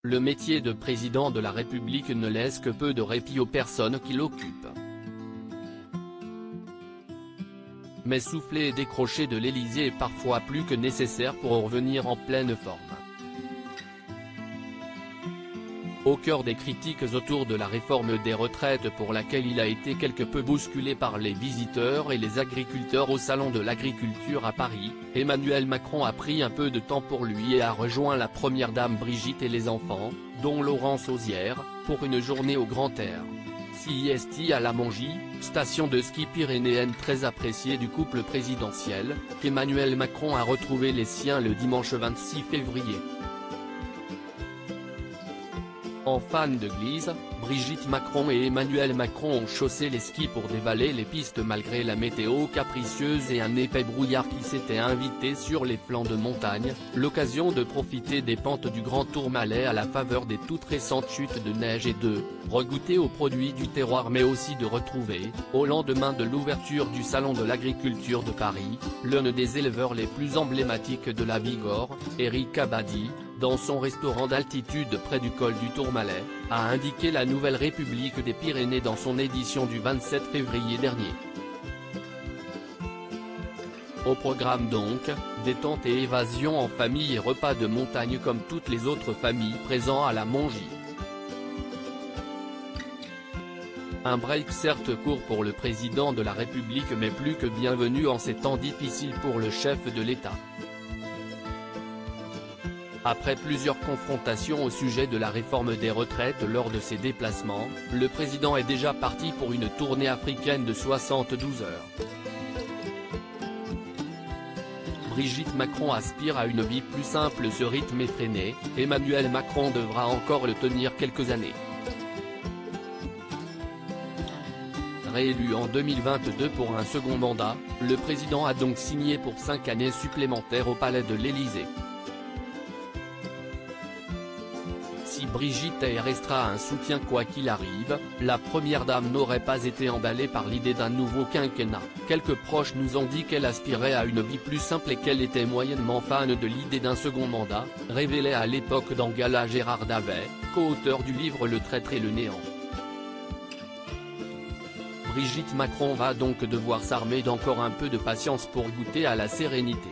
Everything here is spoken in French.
le métier de président de la République ne laisse que peu de répit aux personnes qui l'occupent. Mais souffler et décrocher de l'Élysée est parfois plus que nécessaire pour revenir en pleine forme. Au cœur des critiques autour de la réforme des retraites pour laquelle il a été quelque peu bousculé par les visiteurs et les agriculteurs au Salon de l'Agriculture à Paris, Emmanuel Macron a pris un peu de temps pour lui et a rejoint la première dame Brigitte et les enfants, dont Laurence Auzière, pour une journée au grand air. CIST à la Mongie, station de ski pyrénéenne très appréciée du couple présidentiel, qu'Emmanuel Macron a retrouvé les siens le dimanche 26 février. En fan de glisse, Brigitte Macron et Emmanuel Macron ont chaussé les skis pour dévaler les pistes malgré la météo capricieuse et un épais brouillard qui s'était invité sur les flancs de montagne, l'occasion de profiter des pentes du Grand Tourmalet à la faveur des toutes récentes chutes de neige et de regoûter aux produits du terroir, mais aussi de retrouver, au lendemain de l'ouverture du Salon de l'Agriculture de Paris, l'un des éleveurs les plus emblématiques de la Bigorre, Éric Abadie, dans son restaurant d'altitude près du col du Tourmalet, a indiqué la Nouvelle République des Pyrénées dans son édition du 27 février dernier. Au programme donc, détente et évasion en famille et repas de montagne comme toutes les autres familles présents à la Mongie. Un break certes court pour le président de la République mais plus que bienvenu en ces temps difficiles pour le chef de l'État. Après plusieurs confrontations au sujet de la réforme des retraites lors de ses déplacements, le président est déjà parti pour une tournée africaine de 72 heures. Brigitte Macron aspire à une vie plus simple. Ce rythme effréné, Emmanuel Macron devra encore le tenir quelques années. Réélu en 2022 pour un second mandat, le président a donc signé pour 5 années supplémentaires au palais de l'Élysée. Si Brigitte restera un soutien quoi qu'il arrive, la première dame n'aurait pas été emballée par l'idée d'un nouveau quinquennat. Quelques proches nous ont dit qu'elle aspirait à une vie plus simple et qu'elle était moyennement fan de l'idée d'un second mandat, révélait à l'époque dans Gala Gérard Davet, co-auteur du livre Le traître et le néant. Brigitte Macron va donc devoir s'armer d'encore un peu de patience pour goûter à la sérénité.